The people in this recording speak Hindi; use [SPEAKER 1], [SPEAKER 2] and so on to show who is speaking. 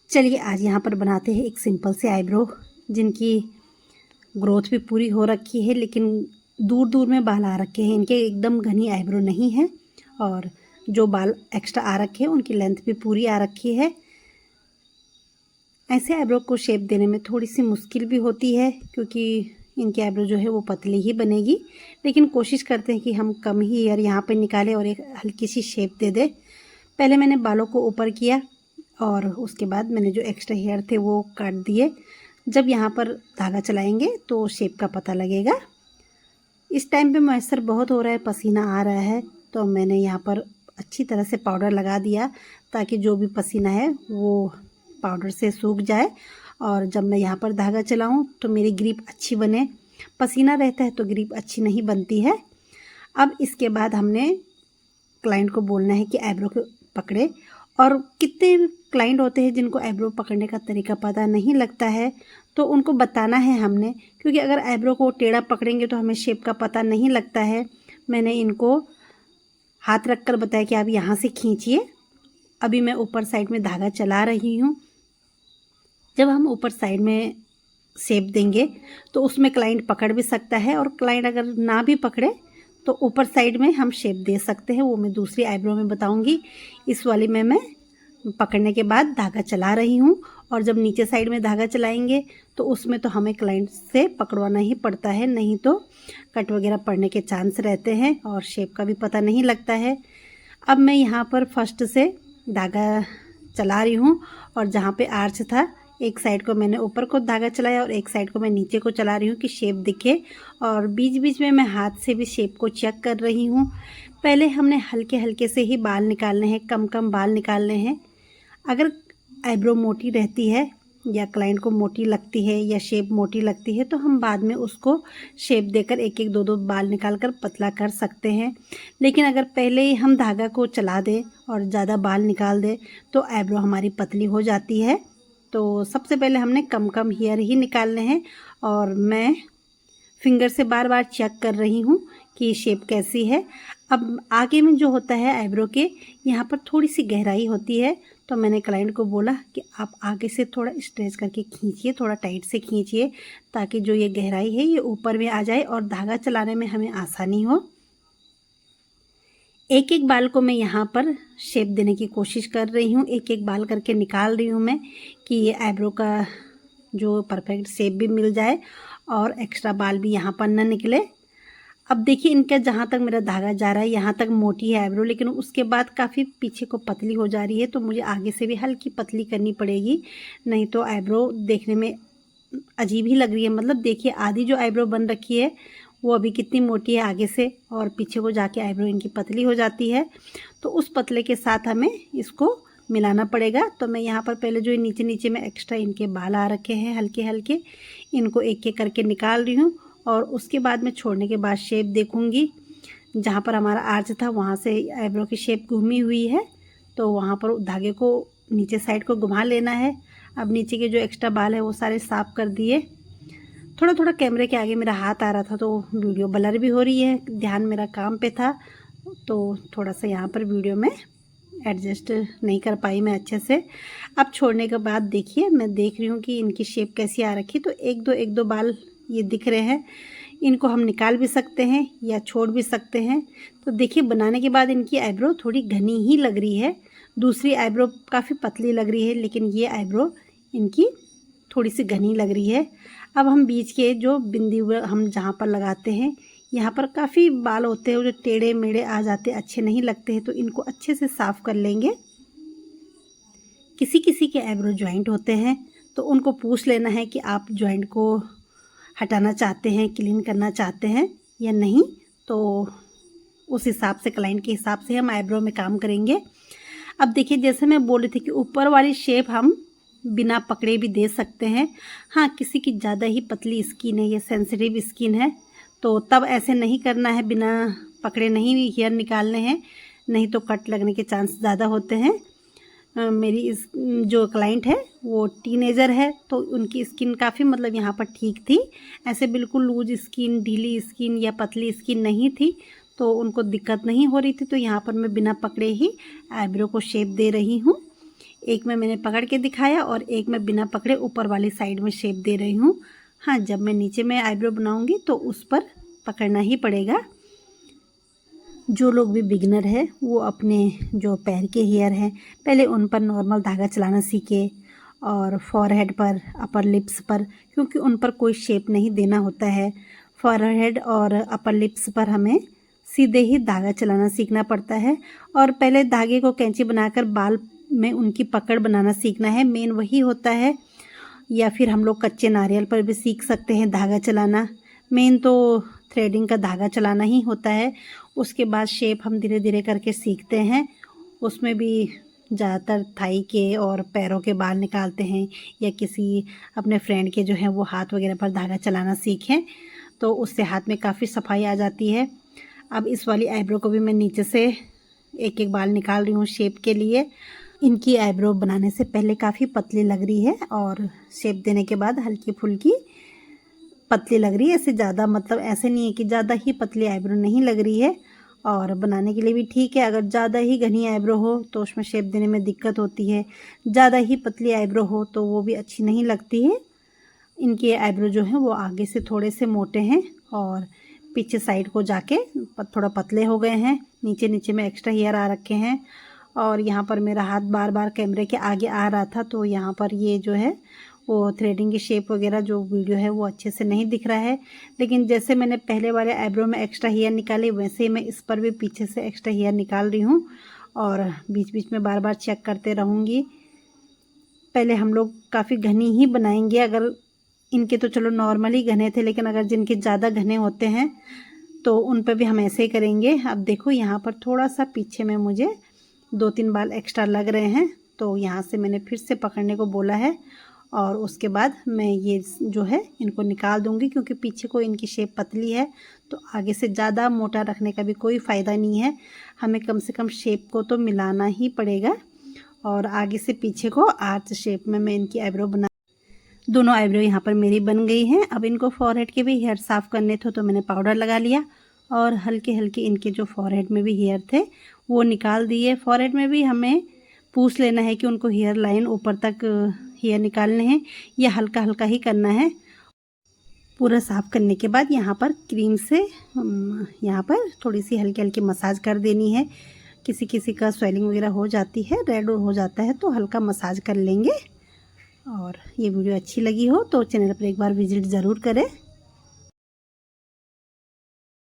[SPEAKER 1] चलिए आज यहाँ पर बनाते हैं एक सिंपल से आईब्रो जिनकी ग्रोथ भी पूरी हो रखी है, लेकिन दूर दूर में बाल आ रखे हैं। इनके एकदम घनी आईब्रो नहीं है और जो बाल एक्स्ट्रा आ रखे हैं उनकी लेंथ भी पूरी आ रखी है। ऐसे आईब्रो को शेप देने में थोड़ी सी मुश्किल भी होती है क्योंकि इनकी आईब्रो जो है वो पतली ही बनेगी, लेकिन कोशिश करते हैं कि हम कम ही हेयर यहाँ पे निकालें और एक हल्की सी शेप दे दें। पहले मैंने बालों को ऊपर किया और उसके बाद मैंने जो एक्स्ट्रा हेयर थे वो काट दिए। जब यहाँ पर धागा चलाएंगे तो शेप का पता लगेगा। इस टाइम पे मॉइस्चर बहुत हो रहा है, पसीना आ रहा है, तो मैंने यहाँ पर अच्छी तरह से पाउडर लगा दिया ताकि जो भी पसीना है वो पाउडर से सूख जाए। और जब मैं यहाँ पर धागा चलाऊँ तो मेरी ग्रिप अच्छी बने। पसीना रहता है तो ग्रिप अच्छी नहीं बनती है। अब इसके बाद हमने क्लाइंट को बोलना है कि आईब्रो को पकड़े। और कितने क्लाइंट होते हैं जिनको आईब्रो पकड़ने का तरीका पता नहीं लगता है, तो उनको बताना है हमने, क्योंकि अगर आईब्रो को टेढ़ा पकड़ेंगे तो हमें शेप का पता नहीं लगता है। मैंने इनको हाथ रख कर बताया कि आप यहाँ से खींचिए। अभी मैं ऊपर साइड में धागा चला रही हूँ। जब हम ऊपर साइड में शेप देंगे तो उसमें क्लाइंट पकड़ भी सकता है, और क्लाइंट अगर ना भी पकड़े तो ऊपर साइड में हम शेप दे सकते हैं। वो मैं दूसरी आईब्रो में बताऊंगी। इस वाली में मैं पकड़ने के बाद धागा चला रही हूँ, और जब नीचे साइड में धागा चलाएंगे तो उसमें तो हमें क्लाइंट से पकड़वाना ही पड़ता है, नहीं तो कट वगैरह पड़ने के चांस रहते हैं और शेप का भी पता नहीं लगता है। अब मैं यहाँ पर फर्स्ट से धागा चला रही हूँ, और जहाँ पे आर्च था एक साइड को मैंने ऊपर को धागा चलाया और एक साइड को मैं नीचे को चला रही हूँ कि शेप दिखे। और बीच बीच में मैं हाथ से भी शेप को चेक कर रही हूँ। पहले हमने हल्के हल्के से ही बाल निकालने हैं, कम कम बाल निकालने हैं। अगर आईब्रो मोटी रहती है या क्लाइंट को मोटी लगती है या शेप मोटी लगती है तो हम बाद में उसको शेप देकर एक एक दो दो बाल निकाल कर पतला कर सकते हैं। लेकिन अगर पहले ही हम धागा को चला दें और ज़्यादा बाल निकाल दें तो आईब्रो हमारी पतली हो जाती है। तो सबसे पहले हमने कम कम हेयर ही निकालने हैं, और मैं फिंगर से बार बार चेक कर रही हूँ कि शेप कैसी है। अब आगे में जो होता है आईब्रो के यहाँ पर थोड़ी सी गहराई होती है, तो मैंने क्लाइंट को बोला कि आप आगे से थोड़ा स्ट्रेच करके खींचिए, थोड़ा टाइट से खींचिए, ताकि जो ये गहराई है ये ऊपर में आ जाए और धागा चलाने में हमें आसानी हो। एक एक बाल को मैं यहाँ पर शेप देने की कोशिश कर रही हूँ, एक एक बाल करके निकाल रही हूँ मैं कि ये आईब्रो का जो परफेक्ट शेप भी मिल जाए और एक्स्ट्रा बाल भी यहाँ पर न निकले। अब देखिए इनका जहाँ तक मेरा धागा जा रहा है यहाँ तक मोटी है आईब्रो, लेकिन उसके बाद काफ़ी पीछे को पतली हो जा रही है, तो मुझे आगे से भी हल्की पतली करनी पड़ेगी, नहीं तो आईब्रो देखने में अजीब ही लग रही है। मतलब देखिए आधी जो आईब्रो बन रखी है वो अभी कितनी मोटी है आगे से, और पीछे को जाके आईब्रो इनकी पतली हो जाती है। तो उस पतले के साथ हमें इसको मिलाना पड़ेगा। तो मैं यहाँ पर पहले जो नीचे नीचे में एक्स्ट्रा इनके बाल आ रखे हैं हल्के हल्के, इनको एक एक करके निकाल रही हूँ, और उसके बाद मैं छोड़ने के बाद शेप देखूँगी। जहाँ पर हमारा आर्च था वहाँ से आईब्रो की शेप घूमी हुई है, तो वहाँ पर धागे को नीचे साइड को घुमा लेना है। अब नीचे के जो एक्स्ट्रा बाल है वो सारे साफ़ कर दिए। थोड़ा थोड़ा कैमरे के आगे मेरा हाथ आ रहा था तो वीडियो ब्लर भी हो रही है, ध्यान मेरा काम पे था, तो थोड़ा सा यहाँ पर वीडियो में एडजस्ट नहीं कर पाई मैं अच्छे से। अब छोड़ने के बाद देखिए मैं देख रही हूँ कि इनकी शेप कैसी आ रखी, तो एक दो बाल ये दिख रहे हैं। इनको हम निकाल भी सकते हैं या छोड़ भी सकते हैं। तो देखिए बनाने के बाद इनकी आईब्रो थोड़ी घनी ही लग रही है, दूसरी आईब्रो काफ़ी पतली लग रही है, लेकिन ये आईब्रो इनकी थोड़ी सी घनी लग रही है। अब हम बीच के जो बिंदी हम जहाँ पर लगाते हैं यहाँ पर काफ़ी बाल होते हैं जो टेढ़े मेढ़े आ जाते हैं, अच्छे नहीं लगते हैं, तो इनको अच्छे से साफ़ कर लेंगे। किसी किसी के आईब्रो जॉइंट होते हैं तो उनको पूछ लेना है कि आप जॉइंट को हटाना चाहते हैं, क्लीन करना चाहते हैं या नहीं, तो उस हिसाब से क्लाइंट के हिसाब से हम आईब्रो में काम करेंगे। अब देखिए जैसे मैं बोल रही थी कि ऊपर वाली शेप हम बिना पकड़े भी दे सकते हैं। हाँ, किसी की ज़्यादा ही पतली स्किन है या सेंसिटिव स्किन है तो तब ऐसे नहीं करना है, बिना पकड़े नहीं हेयर निकालने हैं, नहीं तो कट लगने के चांस ज़्यादा होते हैं। मेरी इस जो क्लाइंट है वो टीनेजर है, तो उनकी स्किन काफ़ी मतलब यहाँ पर ठीक थी, ऐसे बिल्कुल लूज स्किन, ढीली स्किन या पतली स्किन नहीं थी, तो उनको दिक्कत नहीं हो रही थी। तो यहाँ पर मैं बिना पकड़े ही आईब्रो को शेप दे रही हूँ। एक में मैंने पकड़ के दिखाया और एक में बिना पकड़े ऊपर वाली साइड में शेप दे रही हूँ। हाँ, जब मैं नीचे में आईब्रो बनाऊँगी तो उस पर पकड़ना ही पड़ेगा। जो लोग भी बिगिनर है वो अपने जो पैर के हेयर हैं पहले उन पर नॉर्मल धागा चलाना सीखे, और फॉरहेड पर, अपर लिप्स पर, क्योंकि उन पर कोई शेप नहीं देना होता है। फॉरहेड और अपर लिप्स पर हमें सीधे ही धागा चलाना सीखना पड़ता है, और पहले धागे को कैंची बनाकर बाल में उनकी पकड़ बनाना सीखना है, मेन वही होता है। या फिर हम लोग कच्चे नारियल पर भी सीख सकते हैं धागा चलाना। मेन तो थ्रेडिंग का धागा चलाना ही होता है। उसके बाद शेप हम धीरे धीरे करके सीखते हैं। उसमें भी ज़्यादातर थाई के और पैरों के बाल निकालते हैं, या किसी अपने फ्रेंड के जो है वो हाथ वगैरह पर धागा चलाना सीखें, तो उससे हाथ में काफ़ी सफाई आ जाती है। अब इस वाली आईब्रो को भी मैं नीचे से एक एक बाल निकाल रही हूँ शेप के लिए। इनकी आईब्रो बनाने से पहले काफ़ी पतली लग रही है और शेप देने के बाद हल्की फुल्की पतली लग रही है। ऐसे ज़्यादा, मतलब ऐसे नहीं है कि ज़्यादा ही पतली आईब्रो नहीं लग रही है, और बनाने के लिए भी ठीक है। अगर ज़्यादा ही घनी आईब्रो हो तो उसमें शेप देने में दिक्कत होती है, ज़्यादा ही पतली आईब्रो हो तो वो भी अच्छी नहीं लगती है। इनके आईब्रो जो हैं वो आगे से थोड़े से मोटे हैं और पीछे साइड को जाके थोड़ा पतले हो गए हैं। नीचे नीचे में एक्स्ट्रा हेयर आ रखे हैं, और यहाँ पर मेरा हाथ बार बार कैमरे के आगे आ रहा था, तो यहाँ पर ये जो है वो थ्रेडिंग की शेप वगैरह जो वीडियो है वो अच्छे से नहीं दिख रहा है। लेकिन जैसे मैंने पहले वाले आईब्रो में एक्स्ट्रा हेयर निकाले, वैसे ही मैं इस पर भी पीछे से एक्स्ट्रा हेयर निकाल रही हूँ, और बीच बीच में बार बार चेक करते रहूँगी। पहले हम लोग काफ़ी घनी ही बनाएंगे। अगर इनके तो चलो नॉर्मली घने थे, लेकिन अगर जिनके ज़्यादा घने होते हैं तो उन पर भी हम ऐसे ही करेंगे। अब देखो यहाँ पर थोड़ा सा पीछे में मुझे 2-3 बाल एक्स्ट्रा लग रहे हैं, तो यहाँ से मैंने फिर से पकड़ने को बोला है, और उसके बाद मैं ये जो है इनको निकाल दूँगी, क्योंकि पीछे को इनकी शेप पतली है तो आगे से ज़्यादा मोटा रखने का भी कोई फ़ायदा नहीं है। हमें कम से कम शेप को तो मिलाना ही पड़ेगा, और आगे से पीछे को आर्च शेप में मैं इनकी आईब्रो बना। दोनों आईब्रो यहाँ पर मेरी बन गई हैं। अब इनको फॉरहेड के भी हेयर साफ़ करने थे, तो मैंने पाउडर लगा लिया और हल्के हल्के इनके जो फॉरहेड में भी हेयर थे वो निकाल दिए। फॉरहेड में भी हमें पूछ लेना है कि उनको हेयर लाइन ऊपर तक हेयर निकालने हैं या हल्का हल्का ही करना है। पूरा साफ़ करने के बाद यहाँ पर क्रीम से यहाँ पर थोड़ी सी हल्की हल्की मसाज कर देनी है। किसी किसी का स्वेलिंग वगैरह हो जाती है, रेड हो जाता है, तो हल्का मसाज कर लेंगे। और ये वीडियो अच्छी लगी हो तो चैनल पर एक बार विजिट ज़रूर करें।